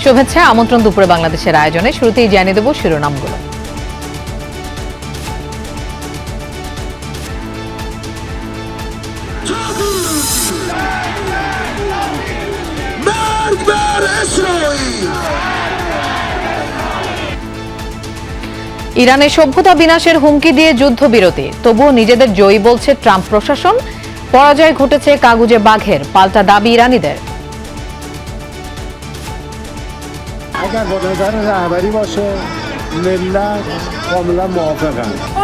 শুভেচ্ছা, আমন্ত্রণ দুপুরে বাংলাদেশের আয়োজনে। শুরুতেই জানিয়ে দেব শিরোনামগুলো। ইরানের সভ্যতা বিনাশের হুমকি দিয়ে যুদ্ধবিরতি, তবুও নিজেদের জয়ী বলছে ট্রাম্প প্রশাসন। পরাজয় ঘটেছে কাগুজে বাঘের, পাল্টা দাবি ইরানিদের।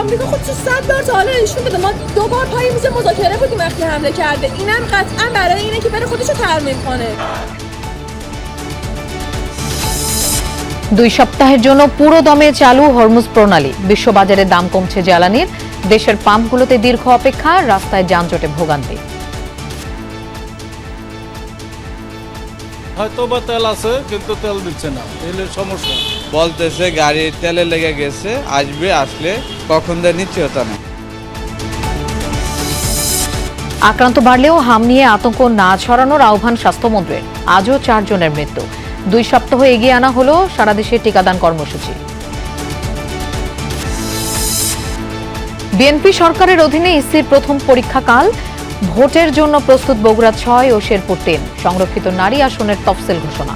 آمریکا خب تو 100 بار تا حالا نشون داده ما 2 بار پای میز مذاکره بودیم وقتی حمله کرده. اینم قطعا برای اینه که بره خودشو ترمیم کنه. 2 সপ্তাহের জন্য পুরো দমে চালু হরমুজ প্রণালী। বিশ্ববাজারে দাম কমছে জ্বালানির, দেশের পাম্পগুলোতে দীর্ঘ অপেক্ষা, রাস্তায় যানজটে ভোগান্তি। হয়তো বা তেল আছে কিন্তু তেল দিচ্ছে না, তেলের সমস্যা। বলতেছে গাড়ির তেলে লেগে গেছে, আসবে, আসলে কখন দেয় নিশ্চয়তা নেই। আক্রান্ত বাড়লেও হাম নিয়ে আতঙ্ক না ছড়ানোর আহ্বান স্বাস্থ্যমন্ত্রীর। আজও 4 জনের মৃত্যু। 2 সপ্তাহ এগিয়ে আনা হলো সারা দেশে টিকাদান কর্মসূচি। বিএনপি সরকারের অধীনে ইসির প্রথম পরীক্ষাকাল। ভোটের জন্য প্রস্তুত বগুড়া 6 ও শেরপুর 3। সংরক্ষিত নারী আসনের তফসিল ঘোষণা।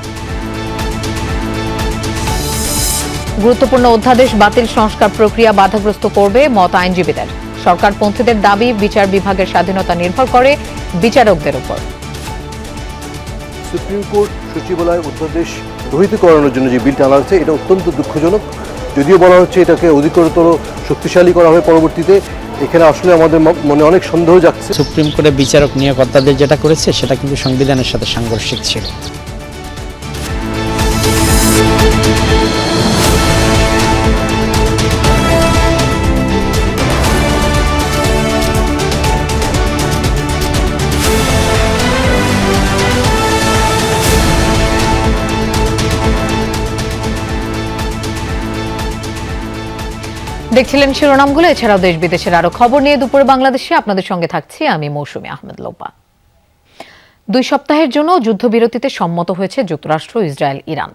গুরুত্বপূর্ণ অধ্যাদেশ বাতিল সংস্কার প্রক্রিয়া বাধাগ্রস্ত করবে মত আইনজীবীদের। সরকারপন্থীদের দাবি, বিচার বিভাগের স্বাধীনতা নির্ভর করে বিচারকদের উপর। সুপ্রিম কোর্ট সচিবালয়ের অধ্যাদেশ রহিত করানোর জন্য যে বিলটা আনা হচ্ছে, এটা অত্যন্ত দুঃখজনক। যদিও বলা হচ্ছে এটাকে অধিকতর শক্তিশালী করা হবে পরবর্তীতে, এখানে আসলে আমাদের মনে অনেক সন্দেহ জাগছে। সুপ্রিম কোর্টের বিচারক নিয়োগকর্তাদের যেটা করেছে সেটা কিন্তু সংবিধানের সাথে সাংঘর্ষিক ছিল। দেখছিলেন শিরোনামগুলো। এছাড়াও দেশ বিদেশের আরো খবর নিয়ে দুপুরে বাংলাদেশে আপনাদের সঙ্গে থাকছি আমি মৌসুমী আহমেদ লোপা। 2 সপ্তাহের জন্য যুদ্ধবিরতিতে সম্মত হয়েছে যুক্তরাষ্ট্র, ইসরায়েল, ইরান।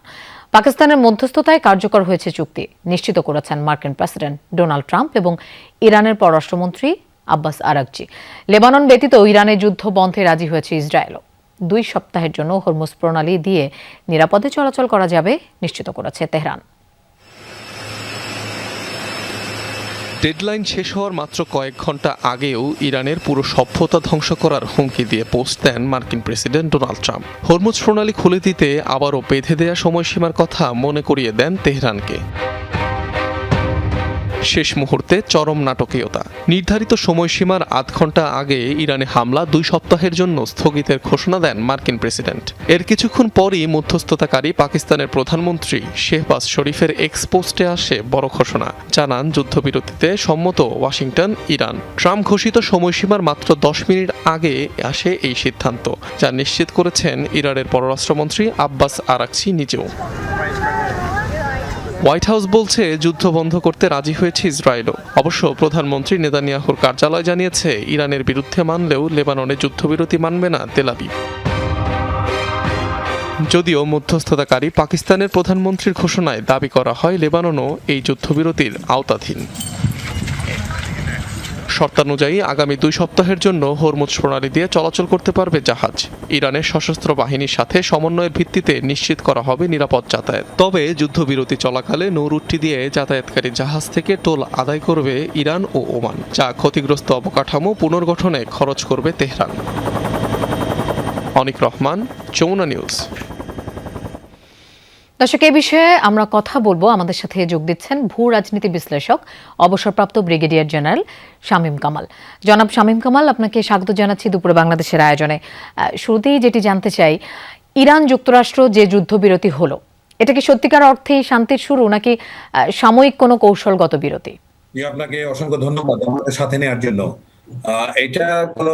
পাকিস্তানের মধ্যস্থতায় কার্যকর হয়েছে চুক্তি, নিশ্চিত করেছেন মার্কিন প্রেসিডেন্ট ডোনাল্ড ট্রাম্প এবং ইরানের পররাষ্ট্রমন্ত্রী আব্বাস আরাকচি। লেবানন ব্যতীত ইরানের যুদ্ধ বন্ধে রাজি হয়েছে ইসরায়েলও। 2 সপ্তাহের জন্য হরমুজ প্রণালী দিয়ে নিরাপদে চলাচল করা যাবে, নিশ্চিত করেছে তেহরান। ডেডলাইন শেষ হওয়ার মাত্র কয়েক ঘন্টা আগেও ইরানের পুরো সভ্যতা ধ্বংস করার হুমকি দিয়ে পোস্ট দেন মার্কিন প্রেসিডেন্ট ডোনাল্ড ট্রাম্প। হরমুজ প্রণালী খুলে দিতে আবারও বেঁধে দেয়া সময়সীমার কথা মনে করিয়ে দেন তেহরানকে। শেষ মুহূর্তে চরম নাটকীয়তা। নির্ধারিত সময়সীমার আধ ঘন্টা আগে ইরানে হামলা 2 সপ্তাহের জন্য স্থগিতের ঘোষণা দেন মার্কিন প্রেসিডেন্ট। এর কিছুক্ষণ পরই মধ্যস্থতাকারী পাকিস্তানের প্রধানমন্ত্রী শেহবাজ শরীফের এক্স পোস্টে আসে বড় ঘোষণা। জানান যুদ্ধবিরতিতে সম্মত ওয়াশিংটন, ইরান। ট্রাম্প ঘোষিত সময়সীমার মাত্র 10 মিনিট আগে আসে এই সিদ্ধান্ত, যা নিশ্চিত করেছেন ইরানের পররাষ্ট্রমন্ত্রী আব্বাস আরাকচি নিজেও। হোয়াইট হাউস বলছে যুদ্ধ বন্ধ করতে রাজি হয়েছে ইসরায়েলও। অবশ্য প্রধানমন্ত্রী নেতানিয়াহুর কার্যালয় জানিয়েছে ইরানের বিরুদ্ধে মানলেও লেবাননে যুদ্ধবিরতি মানবে না তেল আবিব। যদিও মধ্যস্থতাকারী পাকিস্তানের প্রধানমন্ত্রীর ঘোষণায় দাবি করা হয় লেবাননও এই যুদ্ধবিরতির আওতাধীন। শর্তানুযায়ী আগামী 2 সপ্তাহের জন্য হরমুজ প্রণালী দিয়ে চলাচল করতে পারবে জাহাজ। ইরানের সশস্ত্র বাহিনীর সাথে সমন্বয়ের ভিত্তিতে নিশ্চিত করা হবে নিরাপদ যাতায়াত। তবে যুদ্ধবিরতি চলাকালে নৌরুটটি দিয়ে যাতায়াতকারী জাহাজ থেকে টোল আদায় করবে ইরান ও ওমান, যা ক্ষতিগ্রস্ত অবকাঠামো পুনর্গঠনে খরচ করবে তেহরান। অনিক রহমান, যমুনা নিউজ। দর্শক, এই বিষয়ে আমরা কথা বলবো। আমাদের সাথে যোগ দিচ্ছেন ভূ রাজনীতি বিশ্লেষক, অবসরপ্রাপ্ত ব্রিগেডিয়ার জেনারেল শামীম কামাল। জনাব শামীম কামাল, আপনাকে স্বাগত জানাচ্ছি দুপুরে বাংলাদেশের আয়োজনে। শুরুতেই যেটি জানতে চাই, ইরান যুক্তরাষ্ট্র যে যুদ্ধবিরতি হলো, এটা কি সত্যিকার অর্থেই শান্তির শুরু নাকি সাময়িক কোনো কৌশলগত বিরতি? আপনাকে অসংখ্য ধন্যবাদ আমাদের সাথে নেওয়ার জন্য। এটা কোনো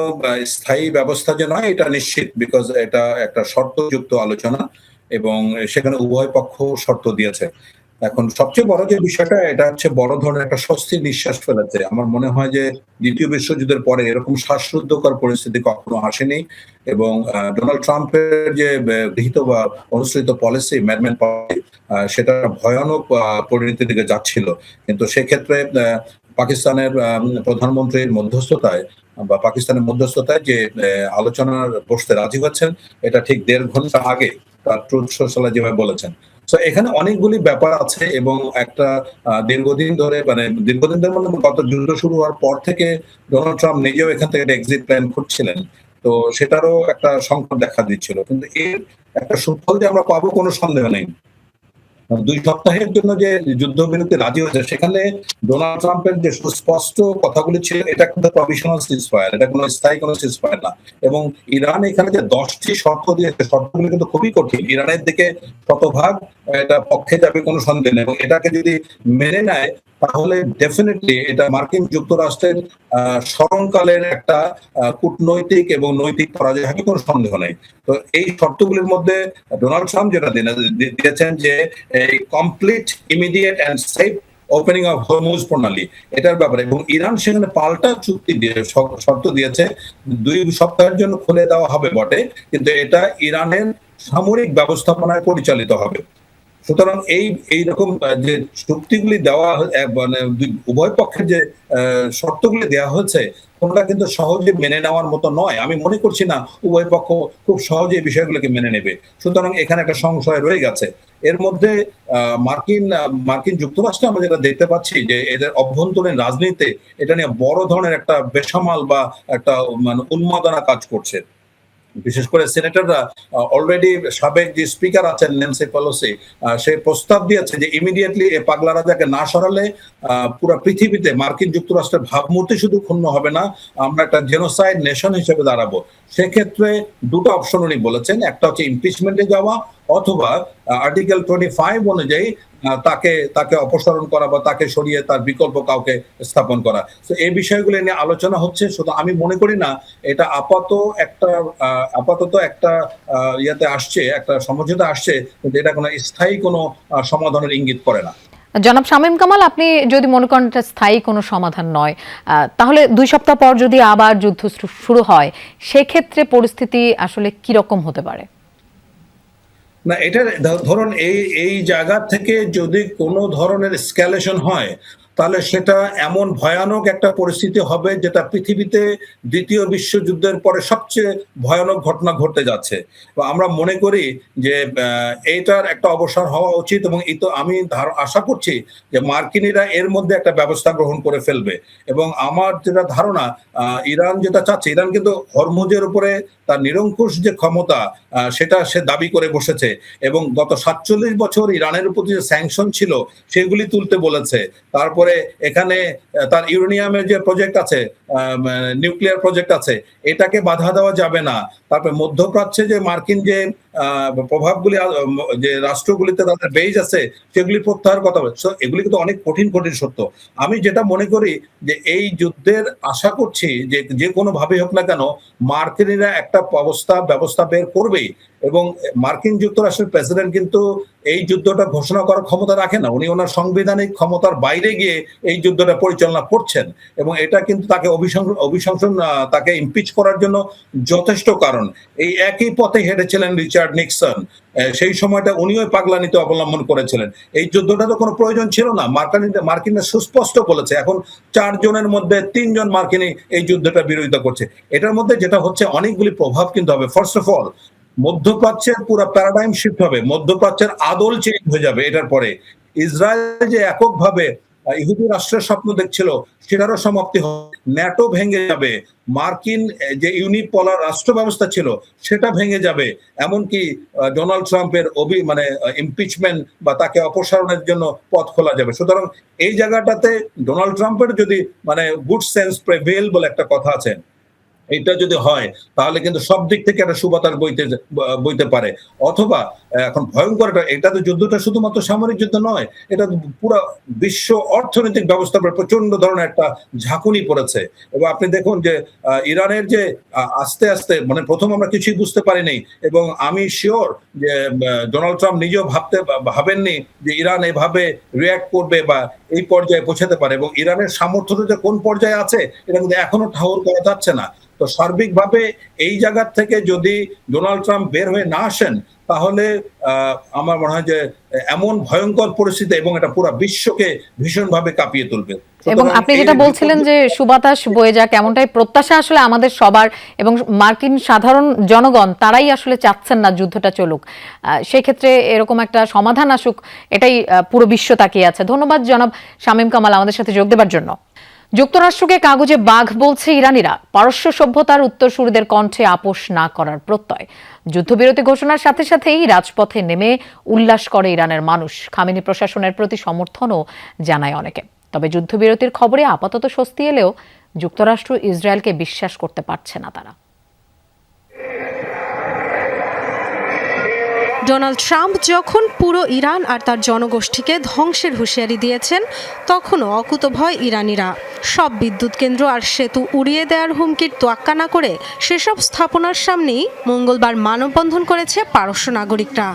স্থায়ী ব্যবস্থা যে নয়, এটা নিশ্চিত, বিকজ এটা একটা শর্তযুক্ত আলোচনা এবং সেখানে উভয় পক্ষ শর্ত দিয়েছে। এখন সবচেয়ে বড় যে বিষয়টা, এটা হচ্ছে বড় ধরনের একটা স্বস্তির নিঃশ্বাস ফেলেছে। আমার মনে হয় যে দ্বিতীয় বিশ্বযুদ্ধের পরে এরকম শ্বাসরুদ্ধকর পরিস্থিতি কখনো আসেনি, এবং ডোনাল্ড ট্রাম্পের যে গৃহীত বা অনুসৃত পলিসি, ম্যাডম্যান পলিসি, সেটা ভয়ানক পরিণতির দিকে যাচ্ছিল। কিন্তু সেক্ষেত্রে পাকিস্তানের প্রধানমন্ত্রীর মধ্যস্থতায় বা পাকিস্তানের মধ্যস্থতায় যে আলোচনার বসতে রাজি হচ্ছেন, এটা ঠিক 1.5 ঘন্টা আগে তার ট্রুথ সোশ্যালে যেভাবে বলেছেন। তো এখানে অনেকগুলি ব্যাপার আছে, এবং একটা দীর্ঘদিন ধরে মানে গত যুদ্ধ শুরু হওয়ার পর থেকে ডোনাল্ড ট্রাম্প নিজেও এখান থেকে এক্সিট প্ল্যান করছিলেন। তো সেটারও একটা সংকট দেখা দিচ্ছিল, কিন্তু এর একটা সুফল যে আমরা পাবো কোনো সন্দেহ নেই। 2 সপ্তাহের জন্য যে যুদ্ধবিরতি রাজি হয়েছে, সেখানে ডোনাল্ড ট্রাম্পের যে সুস্পষ্ট কথাগুলি ছিল, এটা কিন্তু প্রভিশনাল সিজফায়ার, এটা কোনো স্থায়ী কোনো সিজফায়ার না। এবং ইরান এখানে যে 10টি শর্ত দিয়েছে, শর্তগুলি কিন্তু খুবই কঠিন। ইরানের দিকে শতভাগ এটা পক্ষে যাবে কোনো সন্দেহ নেই, এবং এটাকে যদি মেনে নেয় তাহলে ডেফিনেটলি এটা মার্কিন যুক্তরাষ্ট্রের স্মরণকালের একটা কূটনৈতিক এবং নৈতিক পরাজয় হবে, কোনো সন্দেহ নেই। তো এই শর্তগুলির মধ্যে ডোনাল্ড ট্রাম্প যেটা দিয়েছেন যে এই complete, immediate and safe opening of Hormuz প্রণালী, এটার ব্যাপারে, এবং ইরান সেখানে পাল্টা চুক্তি দিয়ে শর্ত দিয়েছে 2 সপ্তাহের জন্য খুলে দেওয়া হবে বটে, কিন্তু এটা ইরানের সামরিক ব্যবস্থাপনায় পরিচালিত হবে। সুতরাং এই রকম যে চুক্তিগুলি দেওয়া মানে উভয় পক্ষের যে শর্তগুলি দেওয়া হয়েছে, কোনটা কিন্তু সহজে মেনে নেওয়ার মতো নয়। আমি মনে করছি না উভয় পক্ষ খুব সহজে এই বিষয়গুলোকে মেনে নেবে। সুতরাং এখানে একটা সংশয় রয়ে গেছে। এর মধ্যে মার্কিন যুক্তরাষ্ট্রে আমরা যেটা দেখতে পাচ্ছি যে এদের অভ্যন্তরীণ রাজনীতিতে এটা নিয়ে বড় ধরনের একটা বেসামাল বা একটা মানে উন্মাদনা কাজ করছে। বিশেষ করে সিনেটররা অলরেডি, সাবেক যে স্পিকার আছেন ন্যান্সি পেলোসি, সে প্রস্তাব দিয়েছে যে ইমিডিয়েটলি এই পাগলা রাজাকে না সরালে পুরো পৃথিবীতে মার্কিন যুক্তরাষ্ট্রের ভাবমূর্তি শুধু ক্ষুণ্ণ হবে না, আমরা একটা জেনোসাইড নেশন হিসেবে দাঁড়াবো। সেক্ষেত্রে 2টা অপশন উনি বলেছেন, একটা হচ্ছে ইমপিচমেন্টে যাওয়া, অথবা আর্টিকেল 25 অনুযায়ী তাকে অপসারণ করা বা তাকে সরিয়ে তার বিকল্প কাউকে স্থাপন করা। তো এই বিষয়গুলো নিয়ে আলোচনা হচ্ছে। শুধু আমি মনে করি না এটা আপাতত একটা ইয়াতে আসছে, একটা সমঝোতা আসছে, কিন্তু এটা কোনো স্থায়ী কোনো সমাধানের ইঙ্গিত করে না। জনাব শামীম কামাল, আপনি যদি মনে করেন এটা স্থায়ী কোনো সমাধান নয়, তাহলে 2 সপ্তাহ পর যদি আবার যুদ্ধ শুরু হয়, সেক্ষেত্রে পরিস্থিতি আসলে কি রকম হতে পারে? না, এটা ধরুন এই জায়গা থেকে যদি কোনো ধরনের এসক্যালেশন হয়, তাহলে সেটা এমন ভয়ানক একটা পরিস্থিতি হবে যেটা পৃথিবীতে 2য় বিশ্বযুদ্ধের পরে সবচেয়ে ভয়ানক ঘটনা ঘটতে যাচ্ছে। আমরা মনে করি যে এইটার একটা অবসান হওয়া উচিত, এবং আমি আশা করছি যে মার্কিনীরা এর মধ্যে একটা ব্যবস্থা গ্রহণ করে ফেলবে। এবং আমার যেটা ধারণা, ইরান যেটা চাচ্ছে, ইরান কিন্তু হরমুজের উপরে তার নিরঙ্কুশ যে ক্ষমতা, সেটা সে দাবি করে বসেছে, এবং গত 47 বছর ইরানের প্রতি যে স্যাংশন ছিল সেগুলি তুলতে বলেছে। তারপরে এখানে তার ইউরেনিয়ামের যে প্রজেক্ট আছে, নিউক্লিয়ার প্রজেক্ট আছে, এটাকে বাধা দেওয়া যাবে না। তারপরে মধ্যপ্রাচ্যে যে মার্কিন যে প্রভাবগুলি, যে রাষ্ট্রগুলিতে তাদের বেজ আছে, সেগুলি প্রত্যাহার কথা বলে। এগুলি কিন্তু অনেক কঠিন সত্য। আমি যেটা মনে করি যে এই যুদ্ধের আশা করছি যে কোনো ভাবে হোক না কেন, মার্কিনীরা একটা ব্যবস্থা বের করবেই। এবং মার্কিন যুক্তরাষ্ট্রের প্রেসিডেন্ট কিন্তু এই যুদ্ধটা ঘোষণা করার ক্ষমতা রাখে না, উনি ওনার সাংবিধানিক ক্ষমতার বাইরে গিয়ে এই যুদ্ধটা পরিচালনা করছেন, এবং এটা কিন্তু তাকে অভিশংসন তাকে ইমপিচ করার জন্য যথেষ্ট কারণ। এই একই পথে হেঁটেছিলেন রিচার্ড নিক্সন, সেই সময়টা উনিও পাগলানিতে অবলম্বন করেছিলেন। এই যুদ্ধটা তো কোনো প্রয়োজন ছিল না। মার্কিনরা সুস্পষ্ট বলেছে, এখন 4 জনের মধ্যে 3 জন মার্কিনী এই যুদ্ধটা বিরোধিতা করছে। এটার মধ্যে যেটা হচ্ছে, অনেকগুলি প্রভাব কিন্তু হবে। ফার্স্ট অফ অল, মধ্যপ্রাচ্যের পুরো প্যারাডাইম শিফট হবে, মধ্যপ্রাচ্যের আদল চেঞ্জ হয়ে যাবে। এটার পরে ইসরায়েল যে এককভাবে ইহুদি রাষ্ট্রের স্বপ্ন দেখছিল, সেটারও সমাপ্তি হবে। ন্যাটো ভেঙে যাবে, মার্কিন যে ইউনিপোলার রাষ্ট্র ব্যবস্থা ছিল সেটা ভেঙে যাবে। এমনকি ডোনাল্ড ট্রাম্পের ইমপিচমেন্ট বা তাকে অপসারণের জন্য পথ খোলা যাবে। সুতরাং এই জায়গাটাতে ডোনাল্ড ট্রাম্পের যদি মানে গুড সেন্স প্রেভেল বলে একটা কথা আছে, এটা যদি হয় তাহলে কিন্তু সব দিক থেকে একটা সুবাতাস বইতে পারে। অথবা এখন ভয়ঙ্কর এটা তো যুদ্ধটা শুধুমাত্র সামরিক যুদ্ধ নয়, এটা পুরো বিশ্ব অর্থনৈতিক ব্যবস্থার উপর প্রচন্ড ধরনের একটা ঝাঁকুনি পড়েছে। এবং আপনি দেখুন যে ইরানের যে আস্তে আস্তে মানে প্রথম আমরা কিছুই বুঝতে পারিনি, এবং আমি শিওর যে ডোনাল্ড ট্রাম্প নিজেও ভাবেননি যে ইরান এভাবে রিয়্যাক্ট করবে বা এই পর্যায়ে পৌঁছাতে পারে, এবং ইরানের সামর্থ্যটা যে কোন পর্যায়ে আছে এটা কিন্তু এখনো ঠাউর করা যাচ্ছে না। তো সার্বিকভাবে এই জায়গা থেকে যদি ডোনাল্ড ট্রাম্প বের হয়ে না আসেন তাহলে আমার মনে হয় যে এমন ভয়ঙ্কর পরিস্থিতি এবং এটা পুরো বিশ্বকে ভীষণভাবে কাঁপিয়ে তুলবে। এবং আপনি যেটা বলছিলেন যে সুবাতাস বয়ে যাক এমনটাই প্রত্যাশা আসলে আমাদের সবার, এবং মার্কিন সাধারণ জনগণ তারাই আসলে চাচ্ছেন না যুদ্ধটা চলুক। সেই ক্ষেত্রে এরকম একটা সমাধান আসুক, এটাই পুরো বিশ্ব তাকিয়ে আছে। ধন্যবাদ জনাব শামীম কামাল আমাদের সাথে যোগ দেবার জন্য। যুক্তরাষ্ট্রকে কাগজে বাঘ বলছে ইরানিরা, পারস্য সভ্যতার উত্তরসূরিদের কণ্ঠে আপোষ না করার প্রত্যয়। যুদ্ধবিরতি ঘোষণার সাথে সাথেই রাজপথে নেমে উল্লাস করে ইরানের মানুষ। খামেনি প্রশাসনের প্রতি সমর্থনও জানায় অনেকে। তবে যুদ্ধবিরতির খবরে আপাতত স্বস্তি এলেও যুক্তরাষ্ট্র ইসরায়েলকে বিশ্বাস করতে পারছে না তারা। ডোনাল্ড ট্রাম্প যখন পুরো ইরান আর তার জনগোষ্ঠীকে ধ্বংসের হুঁশিয়ারি দিয়েছেন, তখনও অকুতভয় ইরানিরা। সব বিদ্যুৎ কেন্দ্র আর সেতু উড়িয়ে দেওয়ার হুমকির তোয়াক্কা না করে সেসব স্থাপনার সামনেই মঙ্গলবার মানববন্ধন করেছে পারস্য নাগরিকরা।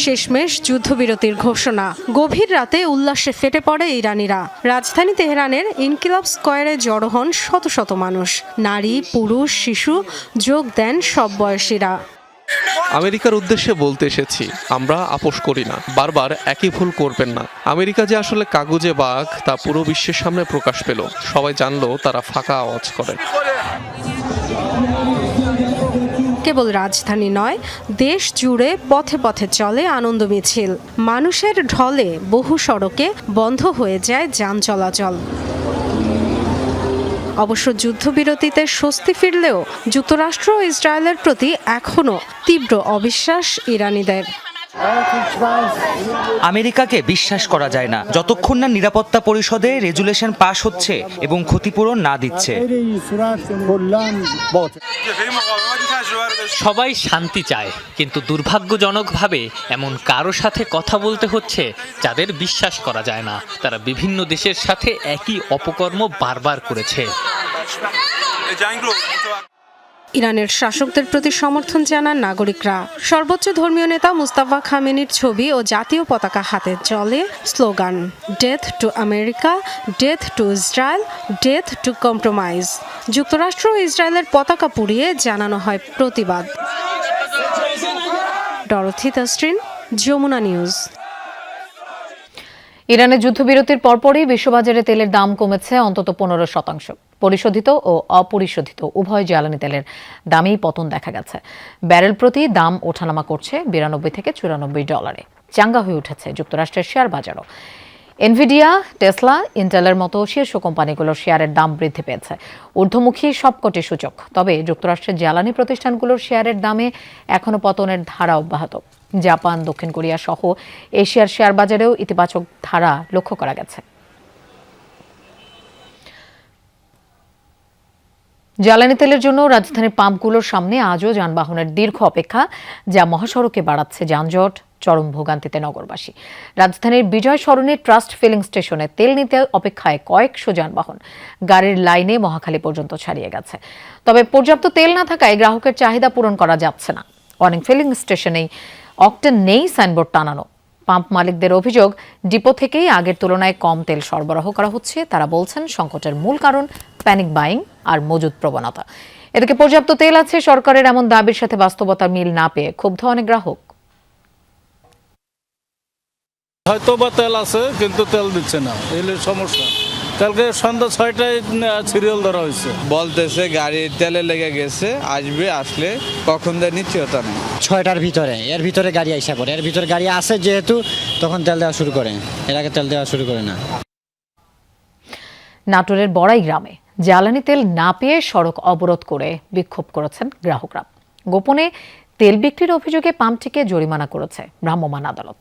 শেষমেশ যুদ্ধবিরতির ঘোষণা। গভীর রাতে উল্লাসে ফেটে পড়ে ইরানিরা। রাজধানী তেহরানের ইনকিলাব স্কয়ারে জড়ো হন শত শত মানুষ। নারী, পুরুষ, শিশু যোগ দেন সব বয়সীরা। আমেরিকার উদ্দেশ্যে বলতে এসেছি, আমরা আপোষ করি না, বারবার একই ভুল করবেন না। আমেরিকা যে আসলে কাগজে বাঘ তা পুরো বিশ্বের সামনে প্রকাশ পেল। সবাই জানলো তারা ফাঁকা আওয়াজ করে। কেবল রাজধানী নয়, দেশ জুড়ে পথে পথে চলে আনন্দ মিছিল। মানুষের ঢলে বহু সড়কে বন্ধ হয়ে যায় যান চলাচল। অবশ্য যুদ্ধবিরতিতে স্বস্তি ফিরলেও যুক্তরাষ্ট্র ও ইসরায়েলের প্রতি এখনও তীব্র অবিশ্বাস ইরানিদের। আমেরিকাকে বিশ্বাস করা যায় না যতক্ষণ না নিরাপত্তা পরিষদে রেজুলেশন পাশ হচ্ছে এবং ক্ষতিপূরণ না দিচ্ছে। সবাই শান্তি চায়, কিন্তু দুর্ভাগ্যজনকভাবে এমন কারো সাথে কথা বলতে হচ্ছে যাদের বিশ্বাস করা যায় না। তারা বিভিন্ন দেশের সাথে একই অপকর্ম বারবার করেছে। ইরানের শাসকদের প্রতি সমর্থন জানান নাগরিকরা। সর্বোচ্চ ধর্মীয় নেতা মুস্তাফা খামেনির ছবি ও জাতীয় পতাকা হাতে চলে slogan, death to America, death to Israel, death to compromise. যুক্তরাষ্ট্র ও ইসরায়েলের পতাকা পুড়িয়ে জানানো হয় প্রতিবাদ। Dorothy Tasrin, Jamuna news. ইরানের যুদ্ধবিরতির পরপরই বিশ্ববাজারে তেলের দাম কমেছে অন্তত 15%। পরিশোধিত ও অপরিশোধিত উভয় জ্বালানি তেলের দামেই পতন দেখা গেছে। ব্যারেল প্রতি দাম ওঠানামা করছে $92 থেকে $94। চাঙ্গা হয়ে উঠেছে যুক্তরাষ্ট্রের শেয়ার বাজারও। এনভিডিয়া, টেসলা, ইন্টেলের মতো শীর্ষ কোম্পানিগুলোর শেয়ারের দাম বৃদ্ধি পেয়েছে। ঊর্ধ্বমুখী সবকটি সূচক। তবে যুক্তরাষ্ট্রের জ্বালানি প্রতিষ্ঠানগুলোর শেয়ারের দামে এখনও পতনের ধারা অব্যাহত। জাপান, দক্ষিণ কোরিয়া সহ এশিয়ার শেয়ার বাজারেও ইতিবাচক ধারা লক্ষ্য করা গেছে। জ্বালানি তেলের জন্য রাজধানীর পাম্পগুলোর সামনে আজও যানবাহনের দীর্ঘ অপেক্ষা, যা মহাসড়কে বাড়াচ্ছে যানজট, চরম ভোগান্তিতে নগরবাসী। রাজধানীর বিজয় সরণি ট্রাস্ট ফিলিং স্টেশনে তেল নিতে অপেক্ষায় কয়েকশো যানবাহন গাড়ির লাইনে মহাখালী পর্যন্ত ছাড়িয়ে গেছে। তবে পর্যাপ্ত তেল না থাকায় গ্রাহকের চাহিদা পূরণ করা যাচ্ছে না। অনেক ফিলিং স্টেশনেই অকটেন নেই সাইনবোর্ড টানানো। পাম্প মালিকদের অভিযোগ, ডিপো থেকেই আগের তুলনায় কম তেল সরবরাহ করা হচ্ছে। তারা বলছেন সংকটের মূল কারণ প্যানিক বাইং আর মজুদ প্রবণতা। এদিকে পর্যাপ্ত তেল আছে সরকারের এমন দাবির সাথে বাস্তবতার মিল না পেয়ে ক্ষুব্ধ অনেক গ্রাহক। হয়তো বা তেল আছে কিন্তু তেল দিচ্ছে না, এই সমস্যা। কালকে সন্ধ্যা 6টায় সিরিয়াল ধরা হয়েছে, বলতেছে গাড়ির তেলে লেগে গেছে, আসবে, আসলে কখন দেয় নিশ্চয়তা নেই। 6টার ভিতরে এর ভিতরে গাড়ি আইসা পড়ে, এর ভিতরে গাড়ি আসে যেহেতু তখন তেল দেওয়া শুরু করে, এর আগে তেল দেওয়া শুরু করে না। নাটোরের বড়াই গ্রামে জ্বালানি তেল না পেয়ে সড়ক অবরোধ করে বিক্ষোভ করেছেন গ্রাহকরা। গোপনে তেল বিক্রির অভিযোগে পাম্পটিকে জরিমানা করেছে ভ্রাম্যমাণ আদালত।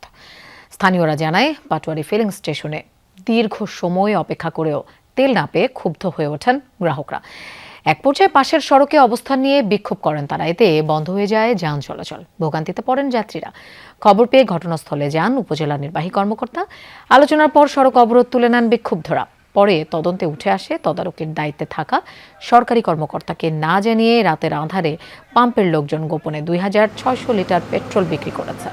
স্থানীয়রা জানায় পাটোয়ারি ফিলিং স্টেশনে দীর্ঘ সময় অপেক্ষা করেও তেল না পেয়ে ক্ষুব্ধ হয়ে ওঠেন গ্রাহকরা। এক পর্যায়ে পাশের সড়কে অবস্থান নিয়ে বিক্ষোভ করেন তারা। এতে বন্ধ হয়ে যায় যান চলাচল, ভোগান্তিতে পড়েন যাত্রীরা। খবর পেয়ে ঘটনাস্থলে যান উপজেলা নির্বাহী কর্মকর্তা। আলোচনার পর সড়ক অবরোধ তুলে নেন বিক্ষুব্ধরা। পরে তদন্তে উঠে আসে তদারকির দায়িত্বে থাকা সরকারি কর্মকর্তাকে না জানিয়ে রাতের আঁধারে পাম্পের লোকজন গোপনে 2600 লিটার পেট্রোল বিক্রি করেছে।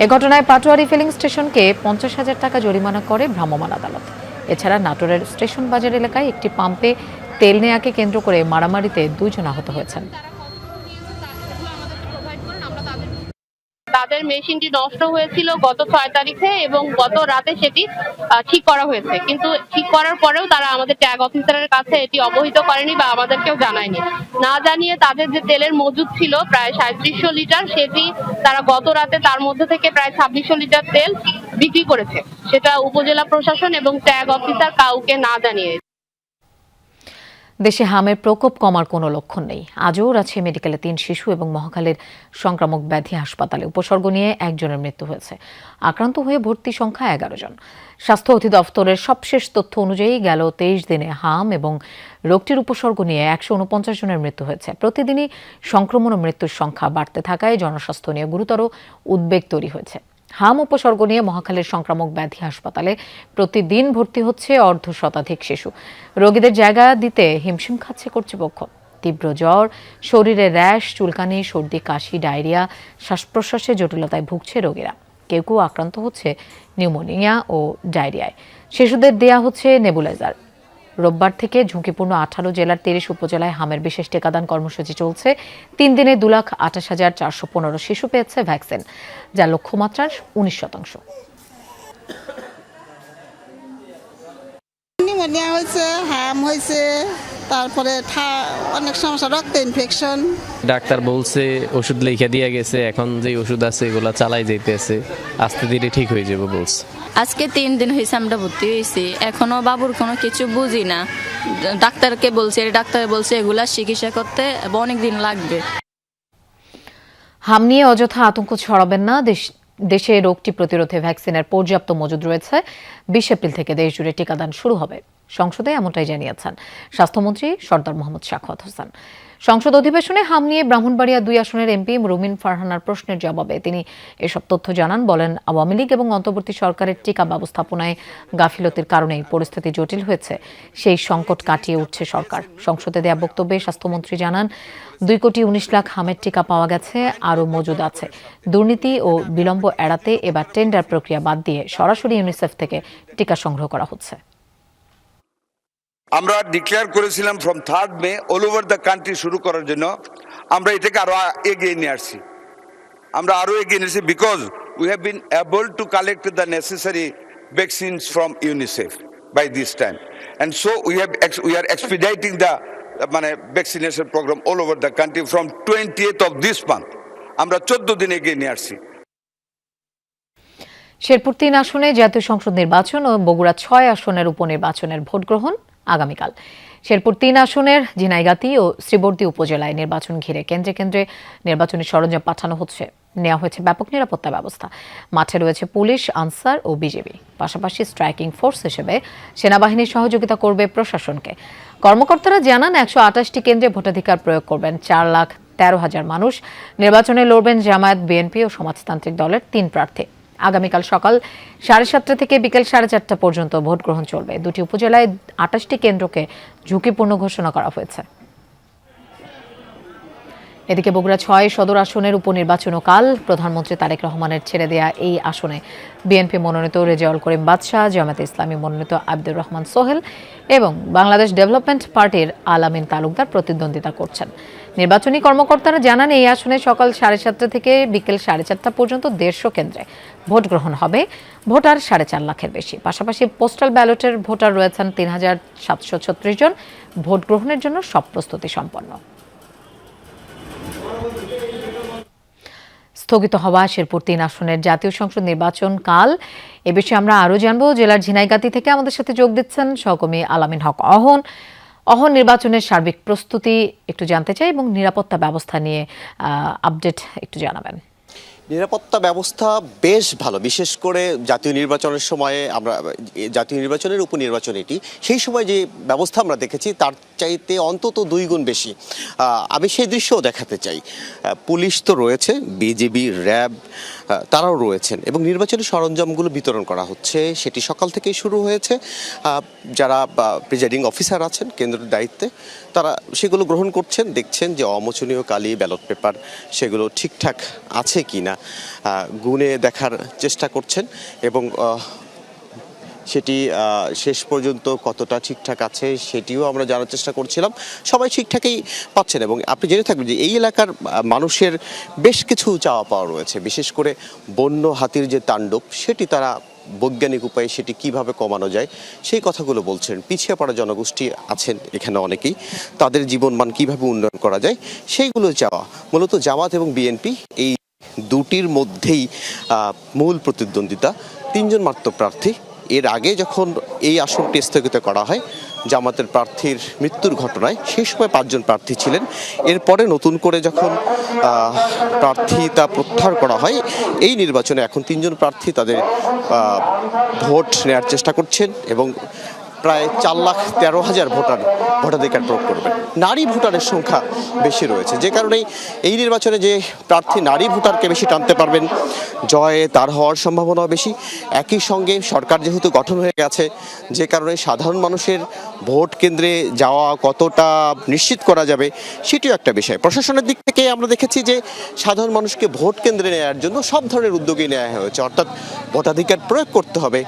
এ ঘটনায় পাটোয়ারি ফিলিং স্টেশনকে 50,000 টাকা জরিমানা করে ভ্রাম্যমাণ আদালত। এছাড়া নাটোরের স্টেশন বাজার এলাকায় একটি পাম্পে তেল নেয়াকে কেন্দ্র করে মারামারিতে 2 জন আহত হয়েছেন। তাদের মেশিনটি নষ্ট হয়েছিল গত 6 তারিখে এবং গত রাতে সেটি ঠিক করা হয়েছে, কিন্তু ঠিক করার পরেও তারা আমাদের ট্যাগ অফিসারের কাছে এটি অবহিত করেনি বা আমাদেরকেও জানায়নি। না জানিয়ে তাদের যে তেলের মজুদ ছিল প্রায় 3700 লিটার, সেটি তারা গত রাতে তার মধ্যে থেকে প্রায় 2600 লিটার তেল বিক্রি করেছে, সেটা উপজেলা প্রশাসন এবং ট্যাগ অফিসার কাউকে না জানিয়ে। দেশে হামের প্রকোপ কমার কোনো লক্ষণ নেই। আজও রাজশাহী মেডিকেলে 3 শিশু এবং মহাখালীর সংক্রামক ব্যাধি হাসপাতালে উপসর্গ নিয়ে একজনের মৃত্যু হয়েছে। আক্রান্ত হয়ে ভর্তি সংখ্যা 11 জন। স্বাস্থ্য অধিদপ্তরের সবশেষ তথ্য অনুযায়ী গেল 23 দিনে হাম এবং রোগটির উপসর্গ নিয়ে 149 জনের মৃত্যু হয়েছে। প্রতিদিনই সংক্রমণ ও মৃত্যুর সংখ্যা বাড়তে থাকায় জনস্বাস্থ্য নিয়ে গুরুতর উদ্বেগ তৈরি হয়েছে। হাম উপসর্গ নিয়ে মহাখালীর সংক্রামক ব্যাধি হাসপাতালে প্রতিদিন ভর্তি হচ্ছে 1/2 শিশু। রোগীদের জায়গা দিতে হিমশিম খাচ্ছে কর্তৃপক্ষ। তীব্র জ্বর, শরীরে র্যাশ, চুলকানি, সর্দি, কাশি, ডায়রিয়া, শ্বাস প্রশ্বাসের জটিলতায় ভুগছে রোগীরা। কেউ কেউ আক্রান্ত হচ্ছে নিউমোনিয়া ও ডায়রিয়ায়। শিশুদের দেয়া হচ্ছে নেবুলাইজার। রোববার থেকে ঝুঁকিপূর্ণ 18 জেলার 30 উপজেলায় হামের বিশেষ টিকাদান কর্মসূচি চলছে। 3 দিনে 2,28,415 শিশু পেয়েছে ভ্যাকসিন, যা লক্ষ্যমাত্রার 19%। নিউমোনিয়া হয়েছে, হাম হয়েছে, তারপরে অনেক সমস্যা, রক্ত ইনফেকশন। ডাক্তার বলছে ওষুধ লিখে দিয়ে গেছে, এখন যে ওষুধ আছে এগুলো চালাই যাইতেছে, আস্তে ধীরে ঠিক হয়ে যাবে বলছে। আজকে 3 দিন হয়েছে আমরা ভর্তি হয়েছি, এখনো বাবুর কোনো কিছু বুঝি না। ডাক্তারকে বলছে, ডাক্তার বলছে এগুলা চিকিৎসা করতে অনেক দিন লাগবে। হাম নিয়ে অযথা আতঙ্ক ছড়াবেন না। দেশে রোগটি প্রতিরোধে ভ্যাকসিনের পর্যাপ্ত মজুদ রয়েছে। 20 এপ্রিল থেকে দেশ জুড়ে টিকাদান শুরু হবে। সংসদে এমনটাই জানিয়েছেন স্বাস্থ্যমন্ত্রী সরদার মোহাম্মদ সাখাওয়াত হোসেন। সংসদ অধিবেশনে হাম নিয়ে ব্রাহ্মণবাড়িয়া 2 আসনের এমপি রুমিন ফারহানার প্রশ্নের জবাবে তিনি এসব তথ্য জানান। বলেন, আওয়ামী লীগ এবং অন্তর্বর্তী সরকারের টিকা ব্যবস্থাপনায় গাফিলতির কারণেই পরিস্থিতি জটিল হয়েছে। সেই সংকট কাটিয়ে উঠছে সরকার। সংসদে দেয়া বক্তব্যে স্বাস্থ্যমন্ত্রী জানান, 2,19 লাখ হামের টিকা পাওয়া গেছে, আরও মজুদ আছে। দুর্নীতি ও বিলম্ব এড়াতে এবার টেন্ডার প্রক্রিয়া বাদ দিয়ে সরাসরি ইউনিসেফ থেকে টিকা সংগ্রহ করা হচ্ছে। আমরা ডিক্লেয়ার করেছিলাম from 3rd May all over the country শুরু করার জন্য। আমরা এটাকে আরো এগিয়ে নিয়ে আসছি। Because we have been able to collect the necessary vaccines from UNICEF by this time, and so we are expediting the vaccination programme all over the country from 20th of this month। আমরা 14 দিন এগিয়ে নিয়ে আসছি। শেরপুর 3 আসনে জাতীয় সংসদ নির্বাচন ও বগুড়া 6 আসনের উপনির্বাচনের ভোট গ্রহণ আগামীকাল। শেরপুর 3 আসনের ঝিনাইগাতি ও শ্রীবর্দী উপজেলায় নির্বাচন ঘিরে কেন্দ্রে কেন্দ্রে নির্বাচনী সরঞ্জাম পাঠানো হচ্ছে। নেওয়া হয়েছে ব্যাপক নিরাপত্তা ব্যবস্থা। মাঠে রয়েছে পুলিশ, আনসার ও বিজিবি। পাশাপাশি স্ট্রাইকিং ফোর্স হিসেবে সেনাবাহিনী সহযোগিতা করবে প্রশাসনকে। কর্মকর্তারা জানান, 128টি কেন্দ্রে ভোটাধিকার প্রয়োগ করবেন 4,13,000 মানুষ। নির্বাচনে লড়বেন জামায়াত, বিএনপি ও সমাজতান্ত্রিক দলের 3 প্রার্থী। আগামীকাল সকাল 7:30 থেকে বিকেল 4:30 পর্যন্ত ভোট গ্রহণ চলবে। 2টি উপজেলায় 28টি কেন্দ্রকে ঝুঁকিপূর্ণ ঘোষণা করা হয়েছে। এদিকে বগুড়া 6 সদর আসনের উপনির্বাচনও কাল। প্রধানমন্ত্রী তারেক রহমানের ছেড়ে দেয়া এই আসনে বিএনপি মনোনীত রেজাউল করিম বাদশাহ, জামায়াতে ইসলামী মনোনীত আব্দুর রহমান সোহেল এবং বাংলাদেশ ডেভেলপমেন্ট পার্টির আলামিন তালুকদার প্রতিদ্বন্দ্বিতা করছেন। নির্বাচনী কর্মকর্তারা জানান, এই আসনে সকাল 7:30 থেকে বিকেল 4:30 পর্যন্ত 150 কেন্দ্রে ভোট গ্রহণ হবে। ভোটার 4.5 লাখের বেশি। পাশাপাশি পোস্টাল ব্যালটের ভোটার রয়েছেন 3,736 জন। ভোট গ্রহণের জন্য সব প্রস্তুতি সম্পন্ন। স্থগিত হওয়া শেরপুর 3 আসনের জাতীয় সংসদ নির্বাচন কাল। এ বিষয়ে আমরা আরও জানবো। জেলার ঝিনাইগাতি থেকে আমাদের সাথে যোগ দিচ্ছেন সহকর্মী আলামিন হক অহন। নির্বাচনের সার্বিক প্রস্তুতি একটু জানতে চাই এবং নিরাপত্তা ব্যবস্থা নিয়ে আপডেট একটু জানাবেন। নিরাপত্তা ব্যবস্থা বেশ ভালো, বিশেষ করে জাতীয় নির্বাচনের সময়ে আমরা জাতীয় নির্বাচনের উপনির্বাচন এটি, সেই সময় যে ব্যবস্থা আমরা দেখেছি তার চাইতে অন্তত 2 গুণ বেশি। আমি সেই দৃশ্যও দেখাতে চাই। পুলিশ তো রয়েছে, বিজিবি, র্যাব তারাও রয়েছেন এবং নির্বাচনী সরঞ্জামগুলো বিতরণ করা হচ্ছে। সেটি সকাল থেকেই শুরু হয়েছে। যারা প্রিজাইডিং অফিসার আছেন কেন্দ্রের দায়িত্বে তারা সেগুলো গ্রহণ করছেন, দেখছেন যে অমোচনীয় কালি, ব্যালট পেপার সেগুলো ঠিকঠাক আছে কি না গুনে দেখার চেষ্টা করছেন এবং সেটি শেষ পর্যন্ত কতটা ঠিকঠাক আছে সেটিও আমরা জানার চেষ্টা করছিলাম। সবাই ঠিকঠাকই পাচ্ছেন এবং আপনি জেনে থাকবেন যে এই এলাকার মানুষের বেশ কিছু চাওয়া পাওয়া রয়েছে, বিশেষ করে বন্য হাতির যে তাণ্ডব সেটি তারা বৈজ্ঞানিক উপায়ে সেটি কিভাবে কমানো যায় সেই কথাগুলো বলছেন। পিছিয়ে পড়া জনগোষ্ঠী আছেন এখানে অনেকেই, তাদের জীবনমান কিভাবে উন্নয়ন করা যায় সেইগুলো চাওয়া। মূলত জামাত এবং বিএনপি এই দুটির মধ্যেই মূল প্রতিদ্বন্দ্বিতা। 3 জন মাত্র প্রার্থী। এর আগে যখন এই আসনটি স্থগিত করা হয় জামাতের প্রার্থীর মৃত্যুর ঘটনায়, সেই সময় 5 জন প্রার্থী ছিলেন। এরপরে নতুন করে যখন প্রার্থিতা প্রত্যাহার করা হয় এই নির্বাচনে এখন 3 জন প্রার্থী তাদের ভোট নেওয়ার চেষ্টা করছেন এবং প্রায় 4,13,000 ভোটাধিকার প্রয়োগ করবেন। নারী ভোটারের সংখ্যা বেশি রয়েছে, যে কারণে এই নির্বাচনে যে প্রার্থী নারী ভোটারকে বেশি টানতে পারবেন জয়ে তার হওয়ার সম্ভাবনা বেশি। একই সঙ্গে সরকার যেহেতু গঠন হয়ে গেছে, যে কারণে সাধারণ মানুষের ভোট কেন্দ্রে যাওয়া কতটা নিশ্চিত করা যাবে সেটিও একটা বিষয়। প্রশাসনের দিক থেকে আমরা দেখেছি যে সাধারণ মানুষকে ভোট কেন্দ্রে নেওয়ার জন্য সব ধরনের উদ্যোগই নেওয়া হয়েছে, অর্থাৎ ভোটাধিকার প্রয়োগ করতে হবে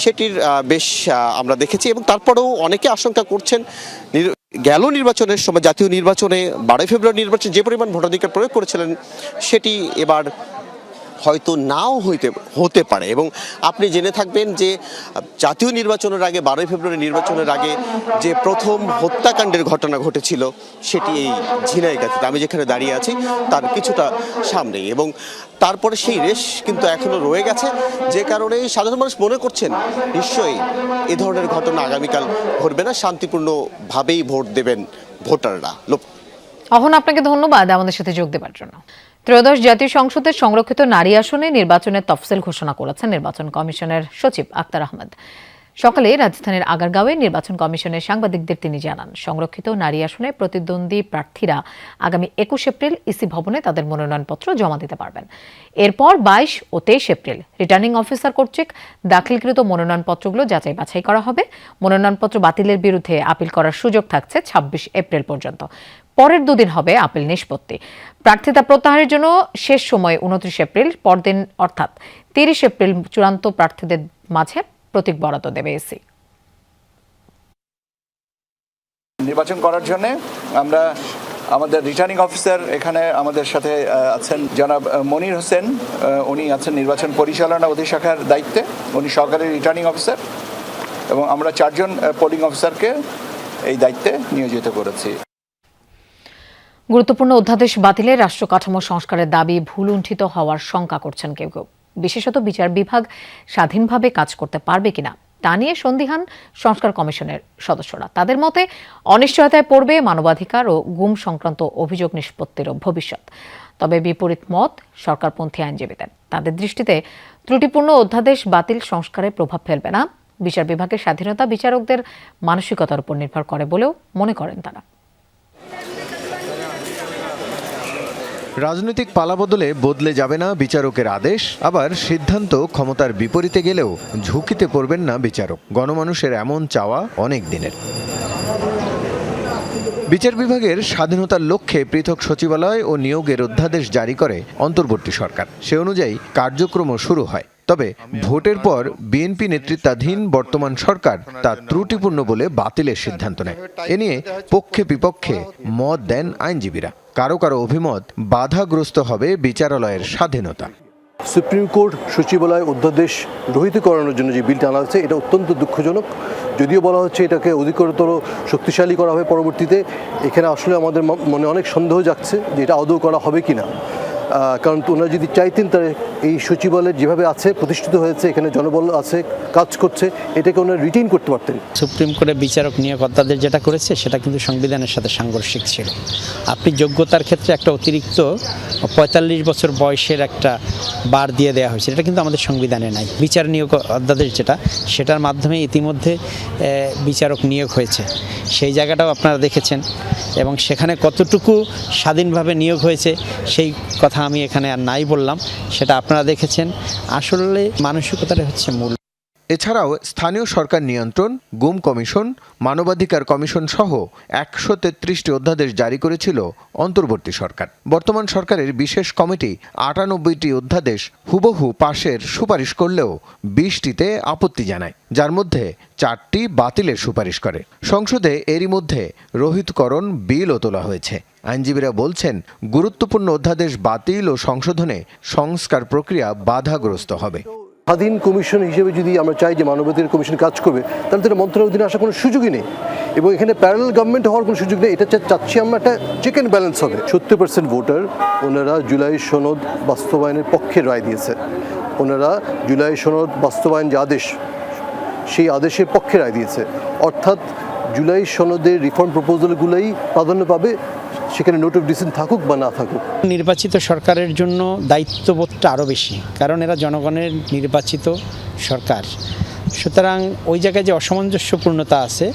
সেটির বেশ আমরা দেখেছি। এবং তারপরেও অনেকে আশঙ্কা করছেন গেল নির্বাচনের সময় জাতীয় নির্বাচনে 12 ফেব্রুয়ারি নির্বাচনে যে পরিমাণ ভোটাধিকার প্রয়োগ করেছিলেন সেটি এবার হয়তো নাও হতে পারে। এবং আপনি জেনে থাকবেন যে জাতীয় নির্বাচনের আগে 12 ফেব্রুয়ারি নির্বাচনের আগে যে প্রথম হত্যাকাণ্ডের ঘটনা ঘটেছিল সেটি এই ঝিনাইগাতিতে, আমি যেখানে দাঁড়িয়ে আছি তার কিছুটা সামনেই, এবং তারপরে সেই রেশ কিন্তু এখনো রয়ে গেছে, যে কারণে সাধারণ মানুষ মনে করছেন নিশ্চয়ই এ ধরনের ঘটনা আগামীকাল ঘটবে না, শান্তিপূর্ণভাবেই ভোট দেবেন ভোটাররা। অহন, আপনাকে ধন্যবাদ আমাদের সাথে যোগ দেওয়ার জন্য। ত্রয়োদশ জাতীয় সংসদের সংরক্ষিত নারী আসনে নির্বাচনের তফসিল ঘোষণা করেছেন নির্বাচন কমিশনের সচিব আক্তার আহমেদ। সকালে রাজধানীর আগারগাঁওয়ে নির্বাচন কমিশনের সাংবাদিকদের তিনি জানান, সংরক্ষিত নারী আসনে প্রতিদ্বন্দ্বী প্রার্থীরা আগামী 21 এপ্রিল ইসি ভবনে তাদের মনোনয়নপত্র জমা দিতে পারবেন। এরপর 22 ও 23 এপ্রিল রিটার্নিং অফিসার কর্তৃক দাখিলকৃত মনোনয়নপত্রগুলো যাচাই বাছাই করা হবে। মনোনয়নপত্র বাতিলের বিরুদ্ধে আপিল করার সুযোগ থাকছে 26 এপ্রিল পর্যন্ত। পরের 2 দিন হবে আপিল নিষ্পত্তি। প্রার্থিতা প্রত্যাহারের জন্য শেষ সময় 29 এপ্রিল, পরদিন অর্থাৎ 30 এপ্রিল চূড়ান্ত প্রার্থীদের মাঝে প্রতীক বরাদ্দ দেবে ইসি। নির্বাচন করার জন্য আমরা আমাদের রিটার্নিং অফিসার এখানে আমাদের সাথে আছেন জনাব মনির হোসেন, উনি আছেন নির্বাচন পরিচালনা অধিশাখার দায়িত্বে, উনি সহকারী রিটার্নিং অফিসার, এবং আমরা 4 জন পোলিং অফিসারকে এই দায়িত্বে নিয়োজিত করেছি। গুরুত্বপূর্ণ অধ্যাদেশ বাতিলে রাষ্ট্র কাঠামো সংস্কারের দাবি ভুলুণ্ঠিত হওয়ার শঙ্কা করছেন কেউ কেউ। বিশেষত বিচার বিভাগ স্বাধীনভাবে কাজ করতে পারবে কিনা তা নিয়ে সন্দিহান সংস্কার কমিশনের সদস্যরা। তাদের মতে অনিশ্চয়তায় পড়বে মানবাধিকার ও গুম সংক্রান্ত অভিযোগ নিষ্পত্তিরও ভবিষ্যৎ। তবে বিপরীত মত সরকারপন্থী আইনজীবীদের। তাদের দৃষ্টিতে ত্রুটিপূর্ণ অধ্যাদেশ বাতিল সংস্কারে প্রভাব ফেলবে না। বিচার বিভাগের স্বাধীনতা বিচারকদের মানসিকতার উপর নির্ভর করে বলেও মনে করেন তারা। রাজনৈতিক পালাবদলে বদলে যাবে না বিচারকের আদেশ, আবার সিদ্ধান্ত ক্ষমতার বিপরীতে গেলেও ঝুঁকিতে পড়বেন না বিচারক। গণমানুষের এমন চাওয়া অনেক দিনের। বিচার বিভাগের স্বাধীনতার লক্ষ্যে পৃথক সচিবালয় ও নিয়োগের অধ্যাদেশ জারি করে অন্তর্বর্তী সরকার। সে অনুযায়ী কার্যক্রমও শুরু হয়। তবে ভোটের পর বিএনপি নেতৃত্বাধীন বর্তমান সরকার তা ত্রুটিপূর্ণ বলে বাতিলের সিদ্ধান্ত নেয়। এ নিয়ে পক্ষে বিপক্ষে মত দেন আইনজীবীরা। কারো কারো অভিমত বাধাগ্রস্ত হবে বিচারালয়ের স্বাধীনতা। সুপ্রিম কোর্ট সচিবালয় অধ্যাদেশ রহিত করানোর জন্য যে বিলটা আনা হচ্ছে এটা অত্যন্ত দুঃখজনক। যদিও বলা হচ্ছে এটাকে অধিকতর শক্তিশালী করা হবে পরবর্তীতে, এখানে আসলে আমাদের মনে অনেক সন্দেহ জাগছে যে এটা আদৌ করা হবে কিনা। কারণ ওনারা যদি চাইতেন তাহলে এই সচিবালয় যেভাবে আছে প্রতিষ্ঠিত হয়েছে, এখানে জনবল আছে, কাজ করছে, এটাকে ওনারা রিটেইন করতে পারতেন। সুপ্রিম কোর্টের বিচারক নিয়োগকর্তাদের যেটা করেছে সেটা কিন্তু সংবিধানের সাথে সাংঘর্ষিক ছিল। আপনি যোগ্যতার ক্ষেত্রে একটা অতিরিক্ত 45 বছর বয়সের একটা বার দিয়ে দেওয়া হয়েছে, এটা কিন্তু আমাদের সংবিধানে নাই। বিচার নিয়োগকর্তাদের যেটা, সেটার মাধ্যমে ইতিমধ্যে বিচারক নিয়োগ হয়েছে, সেই জায়গাটাও আপনারা দেখেছেন, এবং সেখানে কতটুকু স্বাধীনভাবে নিয়োগ হয়েছে সেই কথা আমি এখানে আর নাই বললাম, সেটা আপনারা দেখেছেন। আসলে মানসিকতাটা হচ্ছে মূল। এছাড়াও স্থানীয় সরকার নিয়ন্ত্রণ, গুম কমিশন, মানবাধিকার কমিশন সহ 133টি অধ্যাদেশ জারি করেছিল অন্তর্বর্তী সরকার। বর্তমান সরকারের বিশেষ কমিটি 98টি অধ্যাদেশ হুবহু পাশের সুপারিশ করলেও 20টিতে আপত্তি জানায়, যার মধ্যে 4টি বাতিলের সুপারিশ করে। সংসদে এরই মধ্যে রোহিতকরণ বিলও তোলা হয়েছে। আইনজীবীরা বলছেন, গুরুত্বপূর্ণ অধ্যাদেশ বাতিল ও সংশোধনে সংস্কার প্রক্রিয়া বাধাগ্রস্ত হবে। স্বাধীন কমিশন হিসেবে যদি আমরা চাই যে মানবাধিকার কমিশন কাজ করবে, তাহলে তো মন্ত্রণালয়ের অধীনে আসার কোনো সুযোগই নেই, এবং এখানে প্যারালাল গভর্নমেন্ট হওয়ার কোনো সুযোগ নেই। এটা চাচ্ছি আমরা একটা চেক অ্যান্ড ব্যালেন্স হবে। 70% ভোটার ওনারা জুলাই সনদ বাস্তবায়নের পক্ষে রায় দিয়েছে। ওনারা জুলাই সনদ বাস্তবায়ন যে আদেশ, সেই আদেশের পক্ষে রায় দিয়েছে। অর্থাৎ জুলাই সনদের রিফর্ম প্রপোজালগুলোই প্রাধান্য পাবে, সেখানে নোট অফ ডিসেন্ট থাকুক বা না থাকুক। নির্বাচিত সরকারের জন্য দায়িত্ববোধটা আরও বেশি, কারণ এরা জনগণের নির্বাচিত সরকার। সুতরাং ওই জায়গায় যে অসামঞ্জস্যপূর্ণতা আছে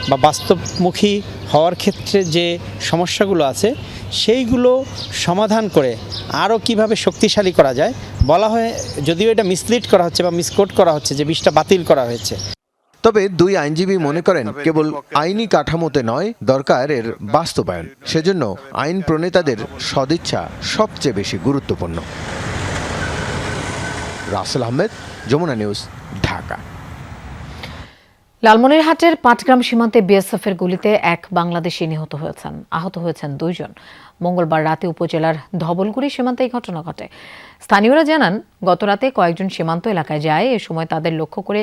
বা বাস্তবমুখী হওয়ার ক্ষেত্রে যে সমস্যাগুলো আছে, সেইগুলো সমাধান করে আরও কিভাবে শক্তিশালী করা যায় বলা হয়, যদিও এটা মিসলিড করা হচ্ছে বা মিসকোট করা হচ্ছে যে 20টা বাতিল করা হয়েছে। তবে দুই আইনজীবী মনে করেন, কেবল আইনি কাঠামোতে নয়, দরকার এর বাস্তবায়ন। সেজন্য আইন প্রণেতাদের সদিচ্ছা সবচেয়ে বেশি গুরুত্বপূর্ণ। রাসেল আহমেদ, যমুনা নিউজ, ঢাকা। লালমনিরহাটের পাটগ্রাম সীমান্তে বিএসএফের গুলিতে এক বাংলাদেশি নিহত হয়েছেন, আহত হয়েছেন 2 জন। মঙ্গলবার রাতে উপজেলার ধবলগুড়ি সীমান্তে এই ঘটনা ঘটে। স্থানীয়রা জানান, গতরাতে কয়েকজন সীমান্ত এলাকায় যায়, এ সময় তাদের লক্ষ্য করে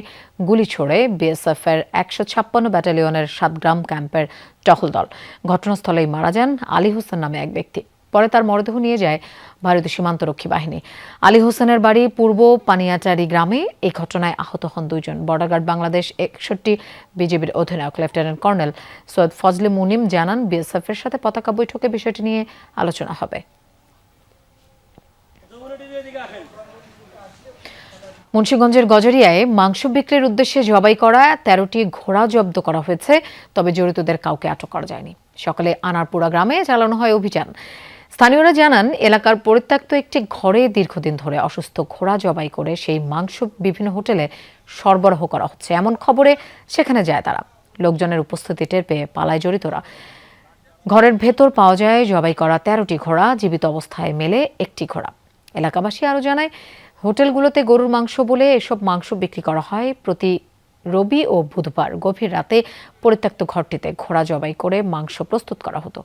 গুলি ছোড়ে বিএসএফের 156 ব্যাটালিয়নের 7 গ্রাম ক্যাম্পের টহল দল। ঘটনাস্থলেই মারা যান আলী হোসেন নামে এক ব্যক্তি। পরে তার মরদেহ নিয়ে যায় ভারতীয় সীমান্তরক্ষী বাহিনী। আলী হোসেনের বাড়ি পূর্ব পানিয়াটারি গ্রামে। এই ঘটনায় আহত হন 2 জন। বর্ডার গার্ড বাংলাদেশ 61 বিজিবির অধিনায়ক লেফটেন্যান্ট কর্নেল সৈয়দ ফজলে মুনিম জানান, বিএসএফের সাথে পতাকা বৈঠকে বিষয়টি নিয়ে আলোচনা হবে। মুন্সিগঞ্জের গজরিয়ায় মাংস বিক্রির উদ্দেশ্যে জবাই করা 13টি ঘোড়া জব্দ করা হয়েছে, তবে জড়িতদের কাউকে আটক করা যায়নি। সকালে আনারপুরা গ্রামে চালানো হয় অভিযান। স্থানীয়রা জানান, এলাকার পরিত্যক্ত একটি ঘরে দীর্ঘদিন ধরে অসুস্থ ঘোড়া জবাই করে সেই মাংস বিভিন্ন হোটেলে সরবরাহ করা হচ্ছে, এমন খবরে সেখানে যায় তারা। লোকজনের উপস্থিতি টের পেয়ে পালায় জড়িতরা। ঘরের ভেতর পাওয়া যায় জবাই করা 13টি ঘোড়া, জীবিত অবস্থায় মেলে একটি ঘোড়া। এলাকাবাসী আরও জানায়, হোটেলগুলোতে গরুর মাংস বলে এসব মাংস বিক্রি করা হয়। প্রতি রবি ও বুধবার গভীর রাতে পরিত্যক্ত ঘরটিতে ঘোড়া জবাই করে মাংস প্রস্তুত করা হতো।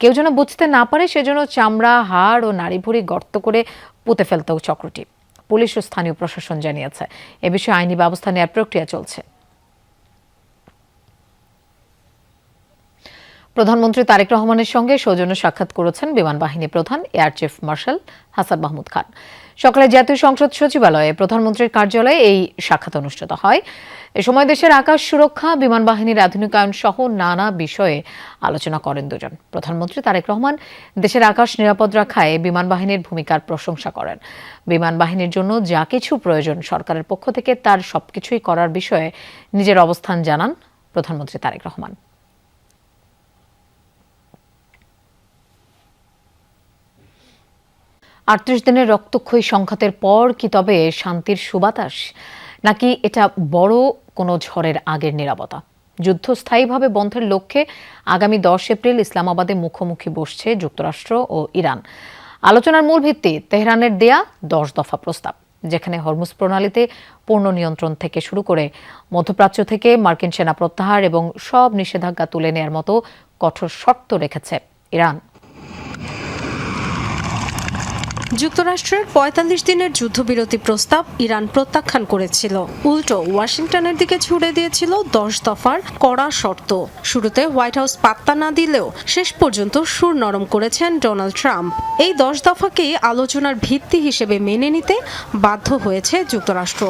কেউ যেন বুঝতে না পারে সেজন্য চামড়া, হাড় ও নাড়িভুড়ি গর্ত করে পুঁতে ফেলত চক্রটি। পুলিশ ও স্থানীয় প্রশাসন জানিয়েছে, এ বিষয়ে আইনি ব্যবস্থা নেওয়ার প্রক্রিয়া চলছে। প্রধানমন্ত্রী তারেক রহমানের সঙ্গে সৌজন্য সাক্ষাৎ করেছেন বিমান বাহিনী প্রধান air chief marshal Hasan Mahmud Khan. সকালে জাতীয় সংসদ সচিবালয়ে প্রধানমন্ত্রীর কার্যালয়ে এই সাক্ষাৎ অনুষ্ঠিত হয়। এ সময় দেশের আকাশ সুরক্ষা, বিমান বাহিনীর আধুনিকায়ন সহ নানা বিষয়ে আলোচনা করেন দুজন। প্রধানমন্ত্রী তারেক রহমান দেশের আকাশ নিরাপদ রাখায় বিমান বাহিনীর ভূমিকার প্রশংসা করেন। বিমান বাহিনীর জন্য যা কিছু প্রয়োজন সরকারের পক্ষ থেকে তার সবকিছুই করার বিষয়ে নিজের অবস্থান জানান প্রধানমন্ত্রী তারেক রহমান। আটত্রিশ দিনের রক্তক্ষয়ী সংঘাতের পর কি তবে শান্তির সুবাতাস, নাকি এটা বড় কোনো ঝড়ের আগের নীরবতা? যুদ্ধ স্থায়ীভাবে বন্ধের লক্ষ্যে আগামী 10 এপ্রিল ইসলামাবাদে মুখোমুখি বসছে যুক্তরাষ্ট্র ও ইরান। আলোচনার মূল ভিত্তি তেহরানের দেয়া 10 দফা প্রস্তাব, যেখানে হরমুজ প্রণালীতে পূর্ণ নিয়ন্ত্রণ থেকে শুরু করে মধ্যপ্রাচ্য থেকে মার্কিন সেনা প্রত্যাহার এবং সব নিষেধাজ্ঞা তুলে নেয়ার মতো কঠোর শর্ত রেখেছে ইরান। যুক্তরাষ্ট্রের ৪৫ দিনের যুদ্ধবিরতি প্রস্তাব ইরান প্রত্যাখ্যান করেছিল। উল্টো ওয়াশিংটনের দিকে ছুড়ে দিয়েছিল ১০ দফার কড়া শর্ত। শুরুতে হোয়াইট হাউস পাত্তা না দিলেও শেষ পর্যন্ত সুর নরম করেছেন ডোনাল্ড ট্রাম্প। এই ১০ দফাকেই আলোচনার ভিত্তি হিসেবে মেনে নিতে বাধ্য হয়েছে যুক্তরাষ্ট্র।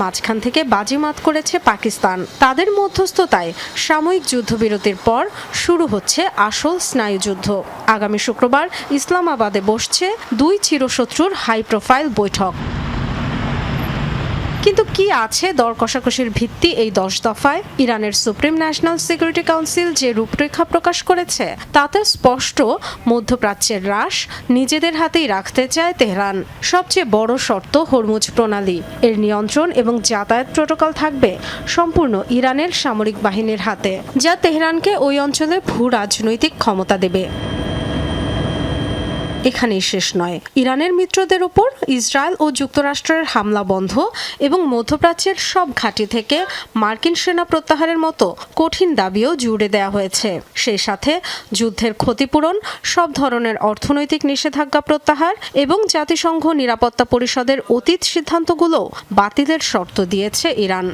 মাঝখান থেকে বাজিমাত করেছে পাকিস্তান। তাদের মধ্যস্থতায় সাময়িক যুদ্ধবিরতির পর শুরু হচ্ছে আসল স্নায়ুযুদ্ধ। আগামী শুক্রবার ইসলামাবাদে বসছে দুই চিরশত্রুর হাই প্রোফাইল বৈঠক। কিন্তু কি আছে দর কষাকষির ভিত্তি এই ১০ দফায়? ইরানের সুপ্রিম ন্যাশনাল সিকিউরিটি কাউন্সিল যে রূপরেখা প্রকাশ করেছে তাতে স্পষ্ট মধ্যপ্রাচ্যের হ্রাস নিজেদের হাতেই রাখতে চায় তেহরান। সবচেয়ে বড় শর্ত হরমুজ প্রণালী, এর নিয়ন্ত্রণ এবং যাতায়াত প্রোটোকল থাকবে সম্পূর্ণ ইরানের সামরিক বাহিনীর হাতে, যা তেহরানকে ওই অঞ্চলে ভূ রাজনৈতিক ক্ষমতা দেবে। এখানেই শেষ নয়, ইরানের মিত্রদের উপর ইসরায়েল ও যুক্তরাষ্ট্রের হামলা বন্ধ এবং মধ্যপ্রাচ্যের সব ঘাঁটি থেকে মার্কিন সেনা প্রত্যাহারের মতো কঠিন দাবিও জুড়ে দেওয়া হয়েছে। সেই সাথে যুদ্ধের ক্ষতিপূরণ, সব ধরনের অর্থনৈতিক নিষেধাজ্ঞা প্রত্যাহার এবং জাতিসংঘ নিরাপত্তা পরিষদের অতীত সিদ্ধান্তগুলো বাতিলের শর্ত দিয়েছে ইরান।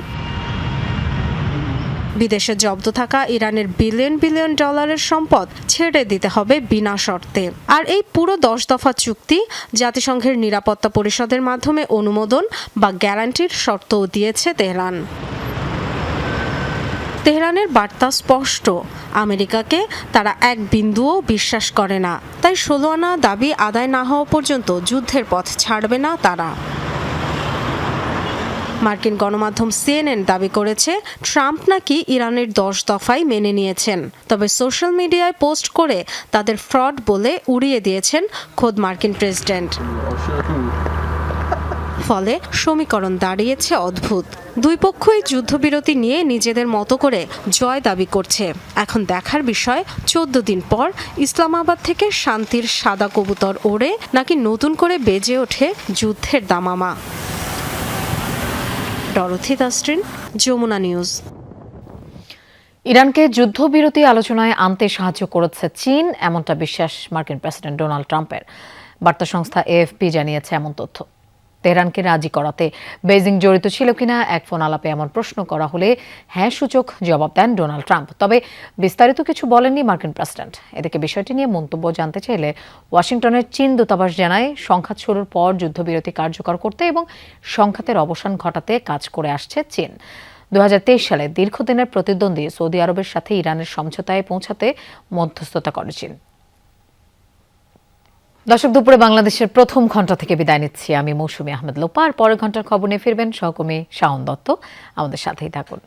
বিদেশে জব্দ থাকা ইরানের বিলিয়ন বিলিয়ন ডলারের সম্পদ ছেড়ে দিতে হবে বিনা শর্তে। আর এই পুরো ১০ দফা চুক্তি জাতিসংঘের নিরাপত্তা পরিষদের মাধ্যমে অনুমোদন বা গ্যারান্টির শর্তও দিয়েছে তেহরান। তেহরানের বার্তা স্পষ্ট, আমেরিকাকে তারা এক বিন্দুও বিশ্বাস করে না। তাই ১৬ আনা দাবি আদায় না হওয়া পর্যন্ত যুদ্ধের পথ ছাড়বে না তারা। মার্কিন গণমাধ্যম সিএনএন দাবি করেছে ট্রাম্প নাকি ইরানের ১০ দফাই মেনে নিয়েছেন, তবে সোশ্যাল মিডিয়ায় পোস্ট করে তাদের ফ্রড বলে উড়িয়ে দিয়েছেন খোদ মার্কিন প্রেসিডেন্ট। ফলে সমীকরণ দাঁড়িয়েছে অদ্ভুত। দুই পক্ষই যুদ্ধবিরতি নিয়ে নিজেদের মতো করে জয় দাবি করছে। এখন দেখার বিষয় ১৪ দিন পর ইসলামাবাদ থেকে শান্তির সাদা কবুতর ওড়ে নাকি নতুন করে বেজে ওঠে যুদ্ধের দামামা। ডরথি দাস্ট্রিন, যমুনা নিউজ। ইরানকে যুদ্ধবিরতি আলোচনায় আনতে সাহায্য করেছে চীন, এমনটা বিশ্বাস মার্কিন প্রেসিডেন্ট ডোনাল্ড ট্রাম্পের। বার্তা সংস্থা এএফপি জানিয়েছে এমন তথ্য। তেহরানকে রাজি করাতে বেইজিং জড়িত ছিল কিনা এক ফোন আলাপে এমন প্রশ্ন করা হলে হ্যাঁ সূচক জবাব দেন ডোনাল্ড ট্রাম্প। তবে বিস্তারিত কিছু বলেননি মার্কিন প্রেসিডেন্ট। এদিকে বিষয়টি নিয়ে মন্তব্য জানতে চাইলে ওয়াশিংটনের চীন দূতাবাস জানায় সংঘাত শুরুর পর যুদ্ধবিরতি কার্যকর করতে এবং সংঘাতের অবসান ঘটাতে কাজ করে আসছে চীন। ২০২৩ সালে দীর্ঘদিনের প্রতিদ্বন্দ্বী সৌদি আরবের সাথে ইরানের সমঝোতায় পৌঁছাতে মধ্যস্থতা করে চীন। দর্শক, দুপুরে বাংলাদেশের প্রথম ঘন্টা থেকে বিদায় নিচ্ছি আমি মৌসুমী আহমেদ লোপা। আর পরের ঘন্টার খবর নিয়ে ফিরবেন সহকর্মী শাওন দত্ত। আমাদের সাথেই থাকুন।